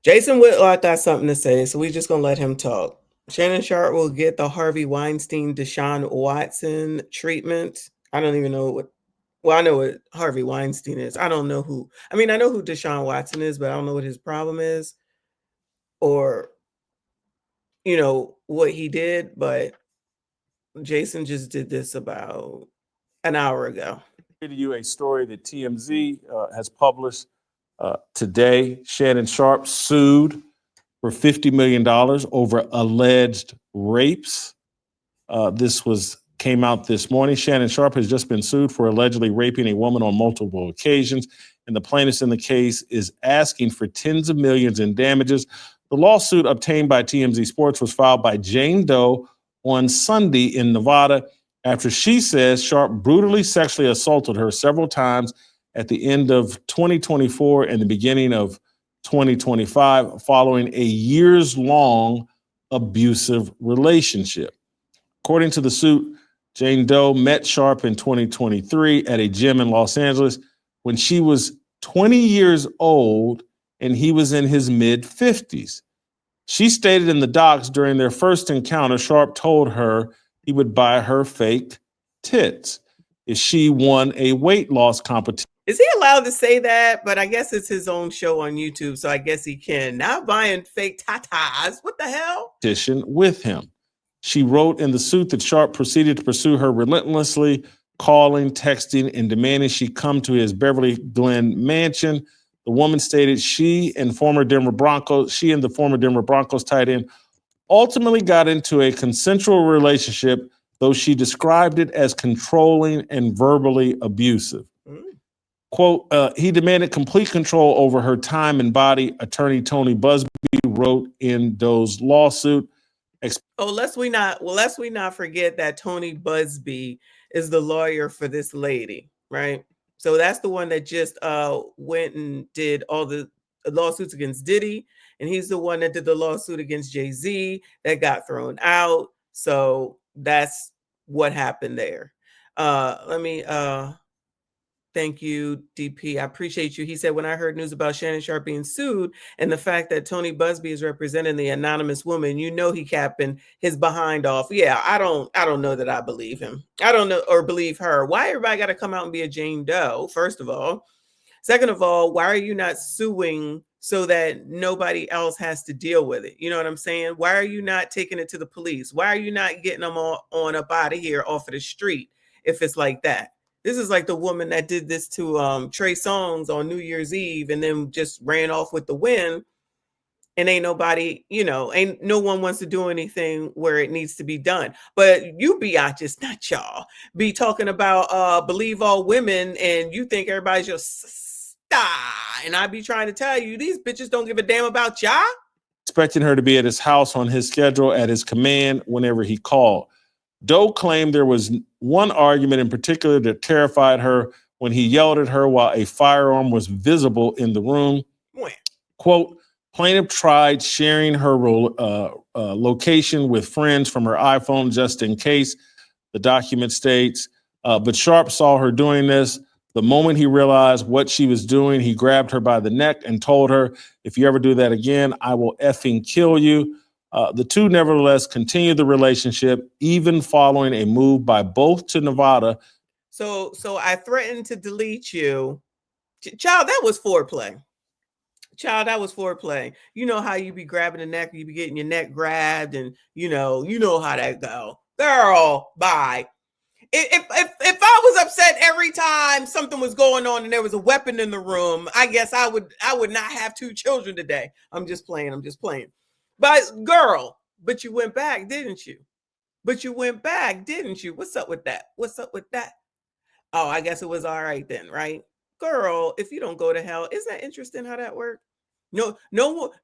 Jason Whitlock got something to say, so we're just gonna let him talk. Shannon Sharpe will get the Harvey Weinstein, Deshaun Watson treatment. I don't even know what. Well, I know what Harvey Weinstein is. I don't know who. I mean, I know who Deshaun Watson is, but I don't know what his problem is, or what he did. But Jason just did this about an hour ago. To you a story that TMZ has published today. Shannon Sharpe sued for $50 million over alleged rapes. This came out this morning. Shannon Sharpe has just been sued for allegedly raping a woman on multiple occasions, and the plaintiff in the case is asking for tens of millions in damages. The lawsuit obtained by TMZ Sports was filed by Jane Doe on Sunday in Nevada after she says Sharpe brutally sexually assaulted her several times at the end of 2024 and the beginning of 2025 following a years-long abusive relationship. According to the suit, Jane Doe met Sharpe in 2023 at a gym in Los Angeles when she was 20 years old and he was in his mid-50s. She stated in the docs during their first encounter, Sharpe told her he would buy her fake tits if she won a weight loss competition. Is he allowed to say that? But I guess it's his own show on YouTube, so I guess he can. Not buying fake tatas. What the hell? With him. She wrote in the suit that Sharpe proceeded to pursue her relentlessly, calling, texting, and demanding she come to his Beverly Glen mansion. The woman stated she and the former Denver Broncos tight end ultimately got into a consensual relationship, though she described it as controlling and verbally abusive. Quote, he demanded complete control over her time and body, attorney Tony Busby wrote in Doe's lawsuit. Lest we not forget that Tony Busby is the lawyer for this lady, right? So that's the one that just went and did all the lawsuits against Diddy, and he's the one that did the lawsuit against Jay-Z that got thrown out. So that's what happened there. Thank you, DP. I appreciate you. He said, when I heard news about Shannon Sharpe being sued and the fact that Tony Busby is representing the anonymous woman, he capping his behind off. Yeah, I don't know that I believe him. I don't know or believe her. Why everybody got to come out and be a Jane Doe, first of all? Second of all, why are you not suing so that nobody else has to deal with it? You know what I'm saying? Why are you not taking it to the police? Why are you not getting them on up out of here off of the street if it's like that? This is like the woman that did this to Trey Songz on New Year's Eve and then just ran off with the wind. And ain't nobody, ain't no one wants to do anything where it needs to be done. But you biatches, not y'all, be talking about believe all women, and you think everybody's just and I be trying to tell you, these bitches don't give a damn about y'all. Expecting her to be at his house on his schedule at his command whenever he called. Doe claimed there was one argument in particular that terrified her when he yelled at her while a firearm was visible in the room. Quote, plaintiff tried sharing her location with friends from her iPhone just in case, the document states, but Sharpe saw her doing this. The moment he realized what she was doing, he grabbed her by the neck and told her, if you ever do that again, I will effing kill you. The two nevertheless continued the relationship, even following a move by both to Nevada. So I threatened to delete you. Child, that was foreplay. That was foreplay. You know how you be grabbing the neck, you be getting your neck grabbed, and you know how that go. Girl, bye. If I was upset every time something was going on and there was a weapon in the room, I guess I would not have 2 children today. I'm just playing. But girl, but you went back, didn't you? What's up with that? Oh, I guess it was all right then, right? Girl, if you don't go to hell, isn't that interesting how that worked? No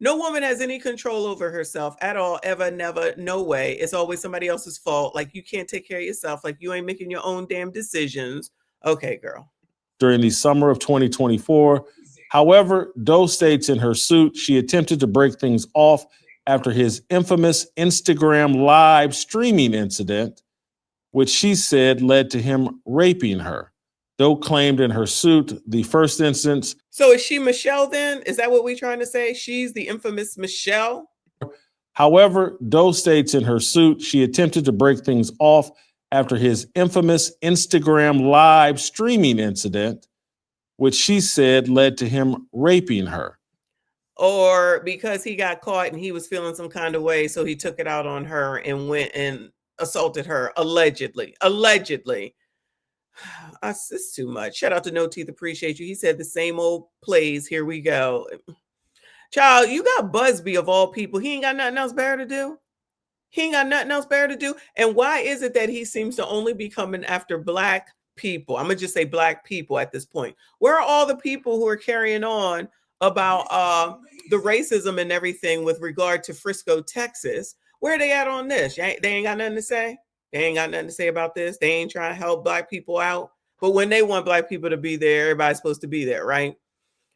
woman has any control over herself at all, ever, never, no way. It's always somebody else's fault. Like you can't take care of yourself. Like you ain't making your own damn decisions. Okay, girl. During the summer of 2024. However, Doe states in her suit, she attempted to break things off after his infamous Instagram live streaming incident, which she said led to him raping her. Doe claimed in her suit the first instance. So is she Michelle then? Is that what we're trying to say? She's the infamous Michelle? However, Doe states in her suit she attempted to break things off after his infamous Instagram live streaming incident, which she said led to him raping her. Or because he got caught and he was feeling some kind of way, so he took it out on her and went and assaulted her, allegedly. It's too much. Shout out to No Teeth, appreciate you. He said the same old plays. Here we go. Child, you got Busby of all people. He ain't got nothing else better to do. And why is it that he seems to only be coming after Black people? I'm gonna just say Black people at this point. Where are all the people who are carrying on about the racism and everything with regard to Frisco, Texas? Where are they at on this? They ain't got nothing to say. They ain't got nothing to say about this. They ain't trying to help Black people out. But when they want Black people to be there, everybody's supposed to be there, right?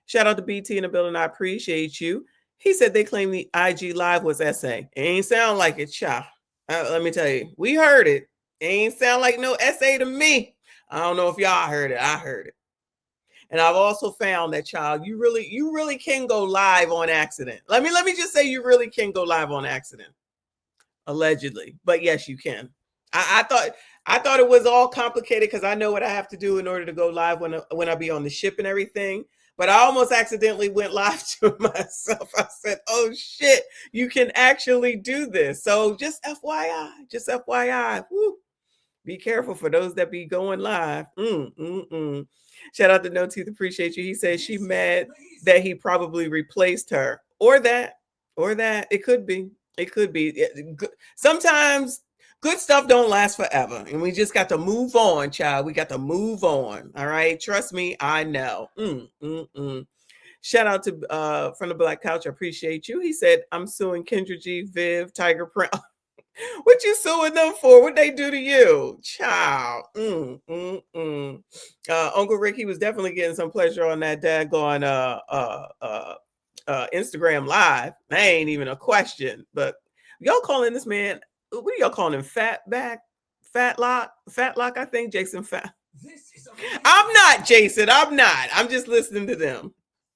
Shout out to BT in the building. I appreciate you. He said they claim the IG Live was essay. It ain't sound like it, child. Let me tell you, we heard it. It ain't sound like no essay to me. I don't know if y'all heard it. I heard it. And I've also found that, child, you really can go live on accident. Let me just say you really can go live on accident. Allegedly. But yes, you can. I thought it was all complicated because I know what I have to do in order to go live when I be on the ship and everything. But I almost accidentally went live to myself. I said, oh shit, you can actually do this. So just FYI. Woo. Be careful for those that be going live. Shout out to No Teeth, appreciate you. He says she mad that he probably replaced her. Or that. It could be. Sometimes good stuff don't last forever. And we just got to move on, child. We got to move on. All right. Trust me, I know. Shout out to from the Black Couch. I appreciate you. He said, I'm suing Kendra G, Viv, Tiger Print. What you suing them for? What they do to you? Child. Uncle Rick, he was definitely getting some pleasure on that daggone Instagram Live. That ain't even a question. But y'all calling this man, what are y'all calling him? Fatlock, I think. Jason Fat. I'm not, Jason. I'm not. I'm just listening to them.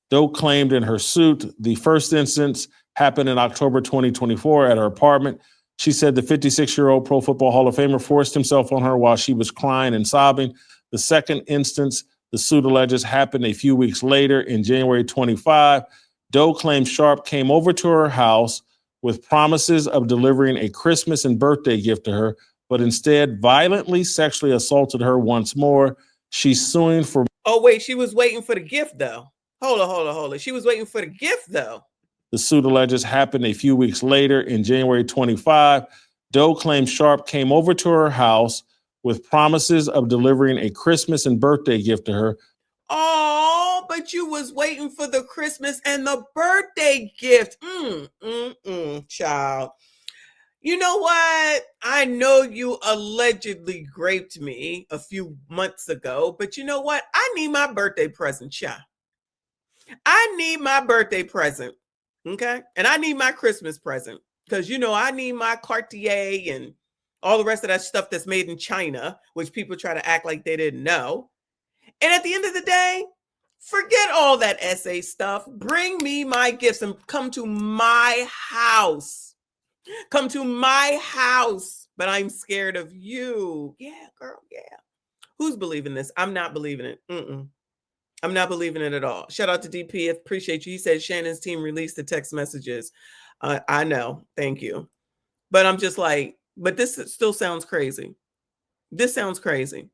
Doe claimed in her suit the first instance happened in October 2024 at her apartment. She said the 56-year-old Pro Football Hall of Famer forced himself on her while she was crying and sobbing. The second instance, the suit alleges, happened a few weeks later in January 25. Doe claims Sharpe came over to her house with promises of delivering a Christmas and birthday gift to her, but instead violently sexually assaulted her once more. She's suing for... Oh, wait, she was waiting for the gift, though. Hold on. She was waiting for the gift, though. The suit alleges happened a few weeks later in January 25. Doe claims Sharpe came over to her house with promises of delivering a Christmas and birthday gift to her. Oh, but you was waiting for the Christmas and the birthday gift. Child. You know what? I know you allegedly raped me a few months ago, but you know what? I need my birthday present, child. I need my birthday present. Okay. And I need my Christmas present because, I need my Cartier and all the rest of that stuff that's made in China, which people try to act like they didn't know. And at the end of the day, forget all that essay stuff. Bring me my gifts and come to my house. But I'm scared of you. Yeah, girl. Yeah. Who's believing this? I'm not believing it. I'm not believing it at all. Shout out to DP. Appreciate you. He said Shannon's team released the text messages. I know. Thank you. But I'm just like, but this still sounds crazy. This sounds crazy.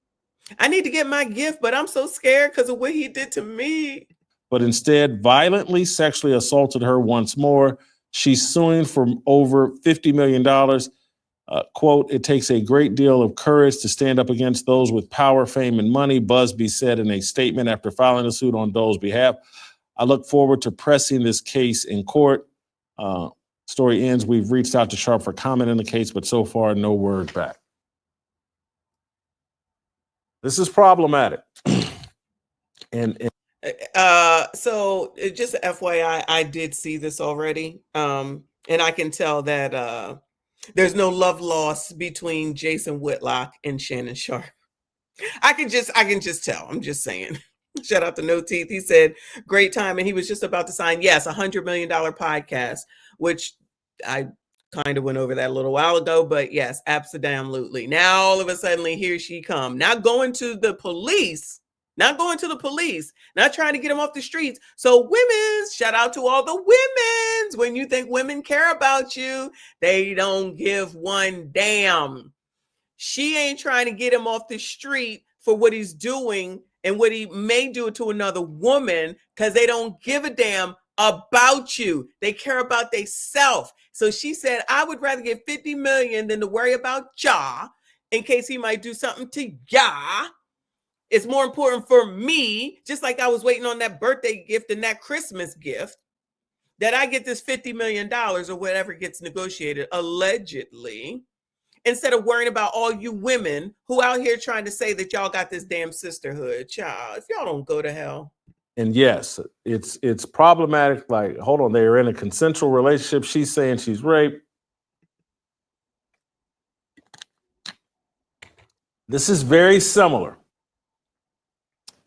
I need to get my gift, but I'm so scared because of what he did to me. But instead violently sexually assaulted her once more. She's suing for over $50 million. Quote, it takes a great deal of courage to stand up against those with power, fame, and money, Busby said in a statement after filing a suit on Doe's behalf. I look forward to pressing this case in court. Story ends. We've reached out to Sharpe for comment in the case, but so far, no word back. This is problematic. So just FYI, I did see this already. And I can tell that there's no love lost between Jason Whitlock and Shannon Sharpe. I can just tell. I'm just saying. Shout out to No Teeth. He said, great time. And he was just about to sign, yes, $100 million podcast, which I kind of went over that a little while ago, but yes, absolutely. Now, all of a sudden, here she come. Not going to the police, not trying to get them off the streets. So women's, shout out to all the women's. When you think women care about you, they don't give one damn. She ain't trying to get him off the street for what he's doing and what he may do to another woman, because they don't give a damn about you. They care about themselves. So she said, I would rather get 50 million than to worry about ya in case he might do something to ya. It's more important for me, just like I was waiting on that birthday gift and that Christmas gift, that I get this $50 million or whatever gets negotiated, allegedly, instead of worrying about all you women who out here trying to say that y'all got this damn sisterhood. Child, if y'all don't go to hell. And yes, it's problematic. Like, hold on, they're in a consensual relationship. She's saying she's raped. This is very similar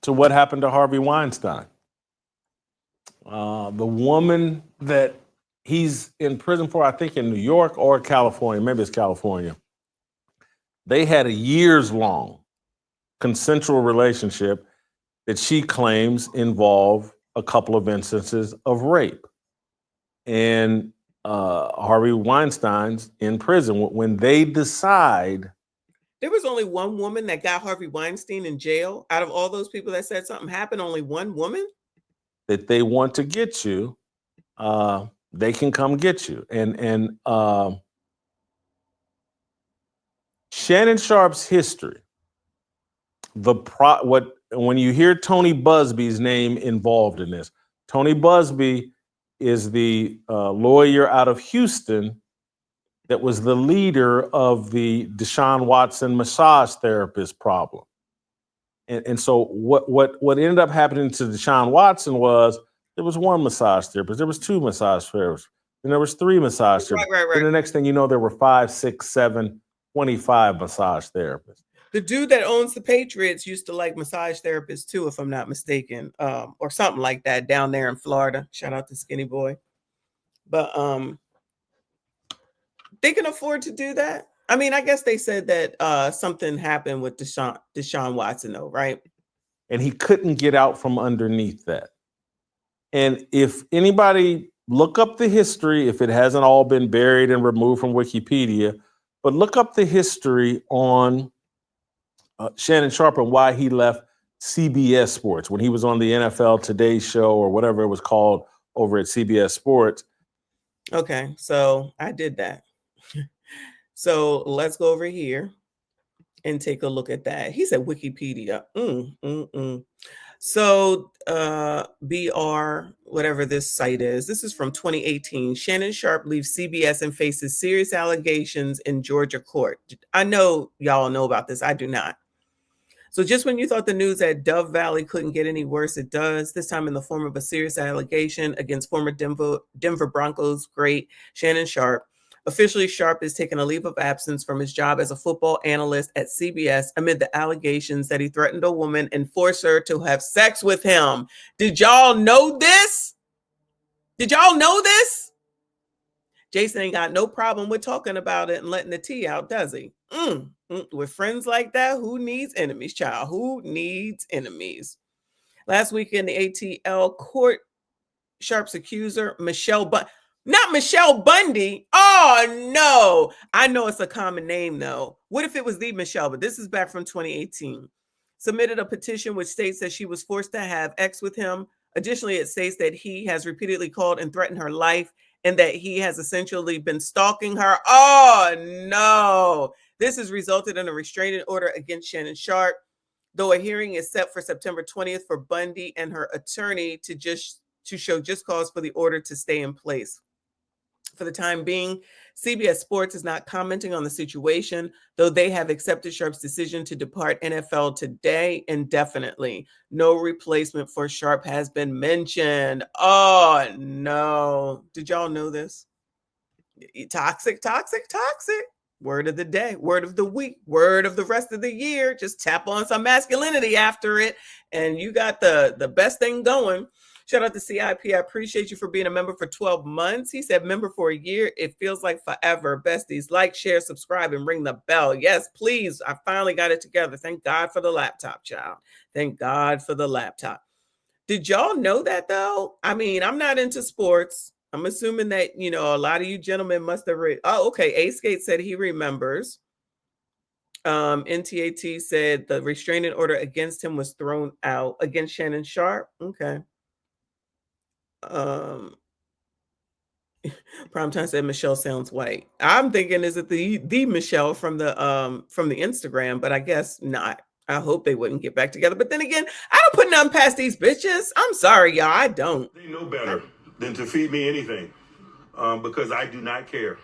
to what happened to Harvey Weinstein. The woman that he's in prison for, I think in New York or California, maybe it's California. They had a years-long consensual relationship that she claims involved a couple of instances of rape. And Harvey Weinstein's in prison. When they decide... There was only one woman that got Harvey Weinstein in jail. Out of all those people that said something happened, only one woman? That they want to get you, they can come get you. And Shannon Sharpe's history, when you hear Tony Busby's name involved in this, Tony Busby is the lawyer out of Houston that was the leader of the Deshaun Watson massage therapist problem. And so what ended up happening to Deshaun Watson was there was one massage therapist, there was two massage therapists, and there was three massage therapists. Right. And the next thing you know, there were 5, 6, 7, 25 massage therapists. The dude that owns the Patriots used to like massage therapists too, if I'm not mistaken, or something like that down there in Florida. Shout out to Skinny Boy. But they can afford to do that. I mean, I guess they said that something happened with Deshaun Watson, though, right? And he couldn't get out from underneath that. And if anybody look up the history, if it hasn't all been buried and removed from Wikipedia, but look up the history on Shannon Sharpe and why he left CBS Sports when he was on the NFL Today show or whatever it was called over at CBS Sports. Okay, so I did that. So let's go over here and take a look at that. He said Wikipedia. So BR, whatever this site is, this is from 2018. Shannon Sharpe leaves CBS and faces serious allegations in Georgia court. I know y'all know about this. I do not. So just when you thought the news at Dove Valley couldn't get any worse, it does, this time in the form of a serious allegation against former Denver Broncos great Shannon Sharpe. Officially, Sharpe is taking a leave of absence from his job as a football analyst at CBS amid the allegations that he threatened a woman and forced her to have sex with him. Did y'all know this? Jason ain't got no problem with talking about it and letting the tea out, does he? With friends like that, who needs enemies, child? Who needs enemies? Last week in the ATL court, Sharpe's accuser, not Michelle Bundy. Oh, no. I know it's a common name, though. What if it was the Michelle? But this is back from 2018. Submitted a petition which states that she was forced to have sex with him. Additionally, it states that he has repeatedly called and threatened her life and that he has essentially been stalking her. Oh, no. This has resulted in a restraining order against Shannon Sharpe, though a hearing is set for September 20th for Bundy and her attorney to show just cause for the order to stay in place. For the time being, CBS Sports is not commenting on the situation, though they have accepted Sharpe's decision to depart NFL Today indefinitely. No replacement for Sharpe has been mentioned. Oh, no. Did y'all know this? Toxic. Word of the day, word of the week, word of the rest of the year. Just tap on some masculinity after it, and you got the best thing going. Shout out to CIP. I appreciate you for being a member for 12 months. He said member for a year. It feels like forever. Besties, like, share, subscribe, and ring the bell. Yes, please. I finally got it together. Thank God for the laptop, child. Thank God for the laptop. Did y'all know that though? I mean, I'm not into sports. I'm assuming that, you know, a lot of you gentlemen must have read. Oh, okay. A Skate said he remembers. NTAT said the restraining order against him was thrown out against Shannon Sharpe. Okay. Primetime said Michelle sounds white. I'm thinking, is it the Michelle from the Instagram? But I guess not. I hope they wouldn't get back together. But then again, I don't put nothing past these bitches. I'm sorry, y'all. I don't. They know better than to feed me anything because I do not care.